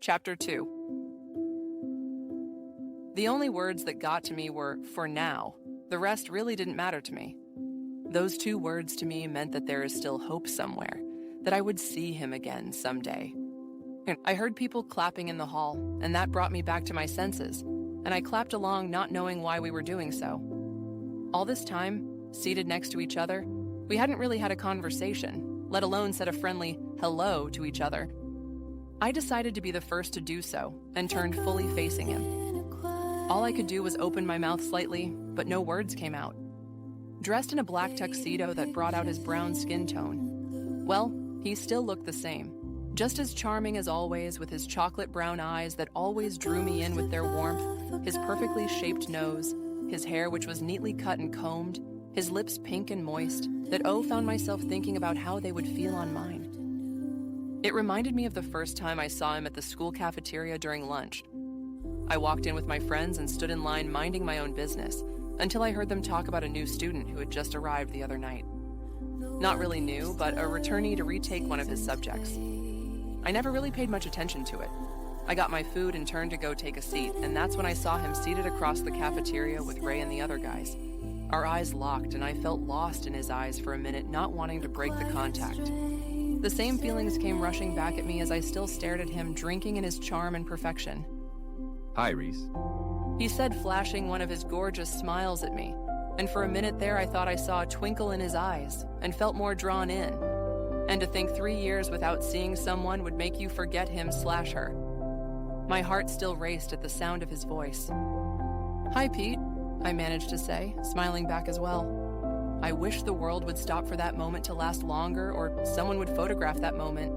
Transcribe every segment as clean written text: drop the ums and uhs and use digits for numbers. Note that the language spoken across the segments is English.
Chapter 2. The only words that got to me were, "for now." The rest really didn't matter to me. Those two words to me meant that there is still hope somewhere, that I would see him again someday. I heard people clapping in the hall, and that brought me back to my senses, and I clapped along not knowing why we were doing so. All this time, seated next to each other, we hadn't really had a conversation, let alone said a friendly hello to each other. I decided to be the first to do so, and turned fully facing him. All I could do was open my mouth slightly, but no words came out. Dressed in a black tuxedo that brought out his brown skin tone. Well, he still looked the same. Just as charming as always, with his chocolate brown eyes that always drew me in with their warmth, his perfectly shaped nose, his hair which was neatly cut and combed, his lips pink and moist, that found myself thinking about how they would feel on mine. It reminded me of the first time I saw him at the school cafeteria during lunch. I walked in with my friends and stood in line minding my own business until I heard them talk about a new student who had just arrived the other night. Not really new, but a returnee to retake one of his subjects. I never really paid much attention to it. I got my food and turned to go take a seat, and that's when I saw him seated across the cafeteria with Ray and the other guys. Our eyes locked, and I felt lost in his eyes for a minute, not wanting to break the contact. The same feelings came rushing back at me as I still stared at him, drinking in his charm and perfection. "Hi, Reese." He said, flashing one of his gorgeous smiles at me, and for a minute there I thought I saw a twinkle in his eyes and felt more drawn in. And to think 3 years without seeing someone would make you forget him/her. My heart still raced at the sound of his voice. "Hi, Pete," I managed to say, smiling back as well. I wish the world would stop for that moment to last longer, or someone would photograph that moment.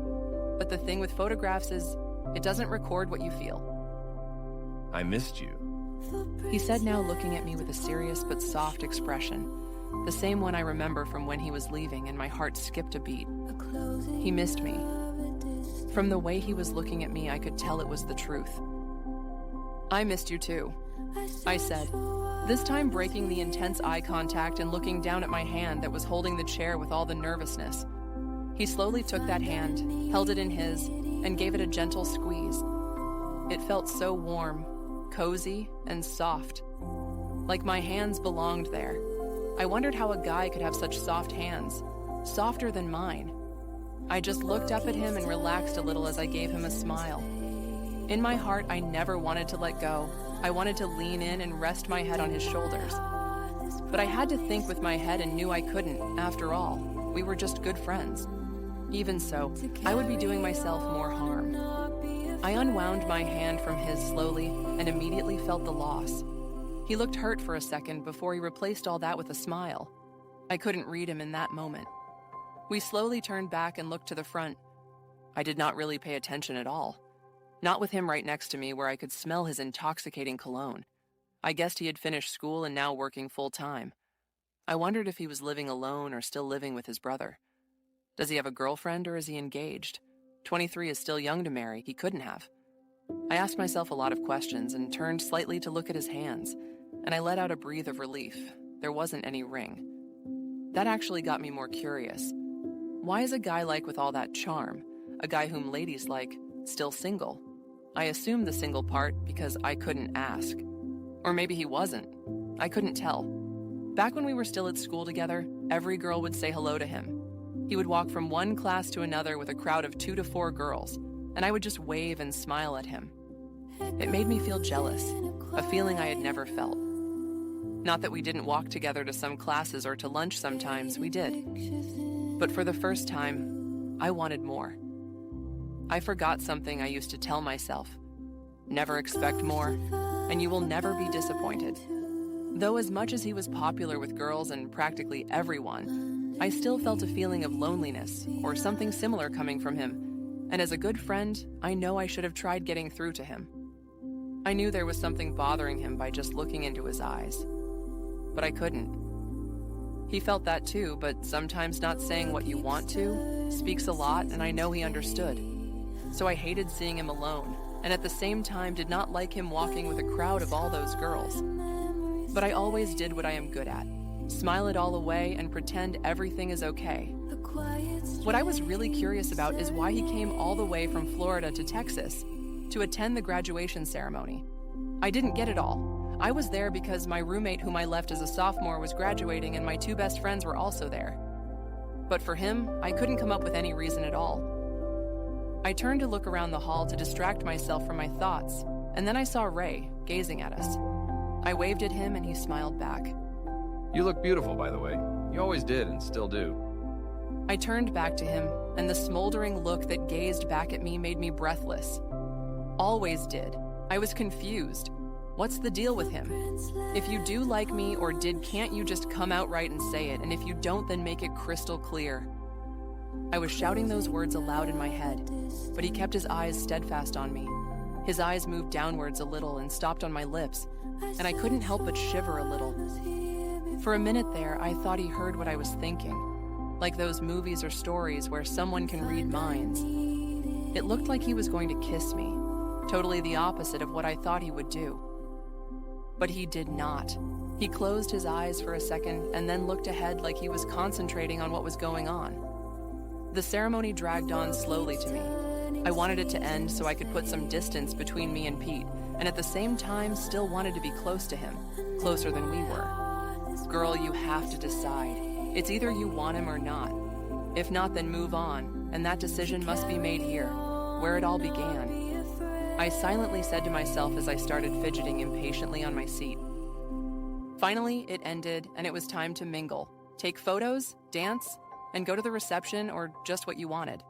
But the thing with photographs is, it doesn't record what you feel. "I missed you," he said, now looking at me with a serious but soft expression, the same one I remember from when he was leaving, and my heart skipped a beat. He missed me. From the way he was looking at me, I could tell it was the truth. "I missed you too," I said, this time breaking the intense eye contact and looking down at my hand that was holding the chair with all the nervousness. He slowly took that hand, held it in his, and gave it a gentle squeeze. It felt so warm, cozy, and soft. Like my hands belonged there. I wondered how a guy could have such soft hands, softer than mine. I just looked up at him and relaxed a little as I gave him a smile. In my heart, I never wanted to let go. I wanted to lean in and rest my head on his shoulders. But I had to think with my head and knew I couldn't. After all, we were just good friends. Even so, I would be doing myself more harm. I unwound my hand from his slowly and immediately felt the loss. He looked hurt for a second before he replaced all that with a smile. I couldn't read him in that moment. We slowly turned back and looked to the front. I did not really pay attention at all. Not with him right next to me where I could smell his intoxicating cologne. I guessed he had finished school and now working full-time. I wondered if he was living alone or still living with his brother. Does he have a girlfriend or is he engaged? 23 is still young to marry. He couldn't have. I asked myself a lot of questions and turned slightly to look at his hands, and I let out a breath of relief. There wasn't any ring. That actually got me more curious. Why is a guy like with all that charm, a guy whom ladies like, still single? I assumed the single part because I couldn't ask. Or maybe he wasn't. I couldn't tell. Back when we were still at school together, every girl would say hello to him. He would walk from one class to another with a crowd of 2 to 4 girls, and I would just wave and smile at him. It made me feel jealous, a feeling I had never felt. Not that we didn't walk together to some classes or to lunch sometimes, we did. But for the first time, I wanted more. I forgot something I used to tell myself. Never expect more, and you will never be disappointed. Though as much as he was popular with girls and practically everyone, I still felt a feeling of loneliness or something similar coming from him. And as a good friend, I know I should have tried getting through to him. I knew there was something bothering him by just looking into his eyes. But I couldn't. He felt that too, but sometimes not saying what you want to speaks a lot, and I know he understood. So I hated seeing him alone, and at the same time did not like him walking with a crowd of all those girls. But I always did what I am good at. Smile it all away and pretend everything is okay. What I was really curious about is why he came all the way from Florida to Texas. to attend the graduation ceremony. I didn't get it all. I was there because my roommate whom I left as a sophomore was graduating and my two best friends were also there. But for him, I couldn't come up with any reason at all. I turned to look around the hall to distract myself from my thoughts, and then I saw Ray gazing at us. I waved at him and he smiled back. You look beautiful, by the way. You always did and still do. I turned back to him, and the smoldering look that gazed back at me made me breathless. Always did. I was confused. What's the deal with him? If you do like me or did, can't you just come out right and say it? And if you don't, then make it crystal clear. I was shouting those words aloud in my head, but he kept his eyes steadfast on me. His eyes moved downwards a little and stopped on my lips, and I couldn't help but shiver a little. For a minute there, I thought he heard what I was thinking, like those movies or stories where someone can read minds. It looked like he was going to kiss me, totally the opposite of what I thought he would do. But he did not. He closed his eyes for a second and then looked ahead like he was concentrating on what was going on. The ceremony dragged on slowly to me. I wanted it to end so I could put some distance between me and Pete, and at the same time still wanted to be close to him, closer than we were. Girl, you have to decide. It's either you want him or not. If not, then move on, and that decision must be made here, where it all began. I silently said to myself as I started fidgeting impatiently on my seat. Finally, it ended, and it was time to mingle, take photos, dance, and go to the reception or just what you wanted.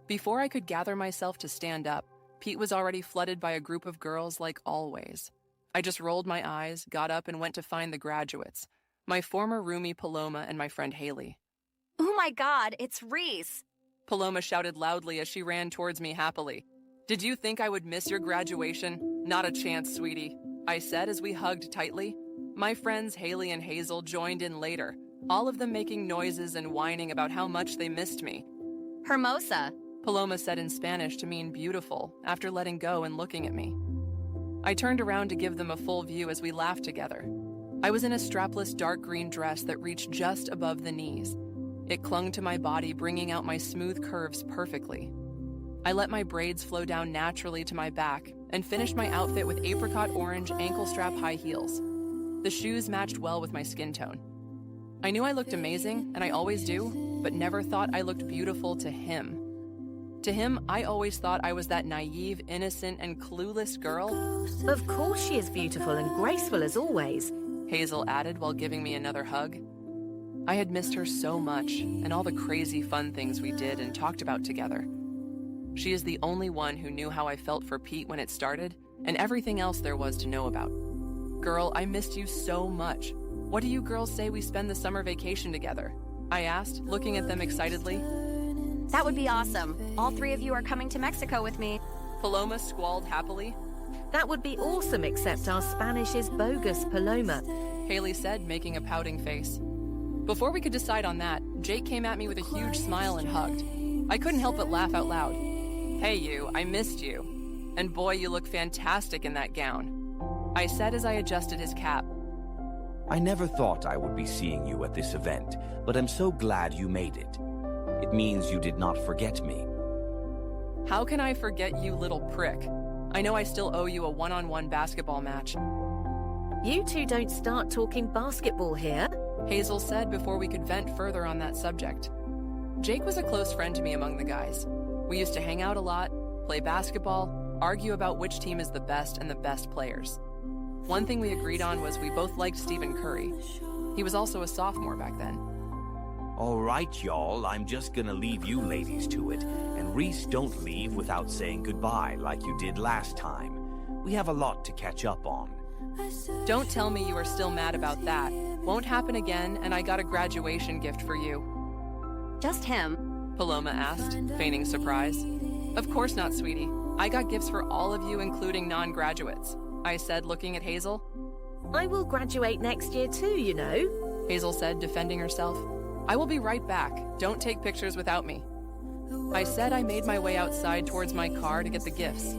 Before I could gather myself to stand up, Pete was already flooded by a group of girls like always. I just rolled my eyes, got up, and went to find the graduates, my former roomie Paloma and my friend Haley. Oh my God, it's Reese! Paloma shouted loudly as she ran towards me happily. Did you think I would miss your graduation? Not a chance, sweetie, I said as we hugged tightly. My friends Haley and Hazel joined in later, all of them making noises and whining about how much they missed me. Hermosa, Paloma said in Spanish to mean beautiful after letting go and looking at me. I turned around to give them a full view as we laughed together. I was in a strapless dark green dress that reached just above the knees. It clung to my body, bringing out my smooth curves perfectly. I let my braids flow down naturally to my back and finished my outfit with apricot orange ankle strap high heels. The shoes matched well with my skin tone. I knew I looked amazing, and I always do, but never thought I looked beautiful to him. To him, I always thought I was that naive, innocent, and clueless girl. Of course she is beautiful and graceful as always, Hazel added while giving me another hug. I had missed her so much, and all the crazy fun things we did and talked about together. She is the only one who knew how I felt for Pete when it started, and everything else there was to know about. Girl, I missed you so much. What do you girls say we spend the summer vacation together? I asked, looking at them excitedly. that would be awesome. All three of you are coming to Mexico with me. Paloma squalled happily. That would be awesome, except our Spanish is bogus, Paloma. Haley said, making a pouting face. Before we could decide on that, Jake came at me with a huge smile and hugged. I couldn't help but laugh out loud. Hey you, I missed you. And boy, you look fantastic in that gown, I said as I adjusted his cap. I never thought I would be seeing you at this event, but I'm so glad you made it. It means you did not forget me. How can I forget you, little prick? I know I still owe you a one-on-one basketball match. You two don't start talking basketball here. Hazel said before we could vent further on that subject. Jake was a close friend to me among the guys. We used to hang out a lot, play basketball, argue about which team is the best and the best players. One thing we agreed on was we both liked Stephen Curry. He was also a sophomore back then. All right, y'all, I'm just gonna leave you ladies to it. And Reese, don't leave without saying goodbye like you did last time. We have a lot to catch up on. Don't tell me you are still mad about that. Won't happen again, and I got a graduation gift for you. Just him. Paloma asked, feigning surprise. Of course not, sweetie. I got gifts for all of you, including non-graduates, I said, looking at Hazel. I will graduate next year too, you know. Hazel said, defending herself. I will be right back. Don't take pictures without me. I said I made my way outside towards my car to get the gifts.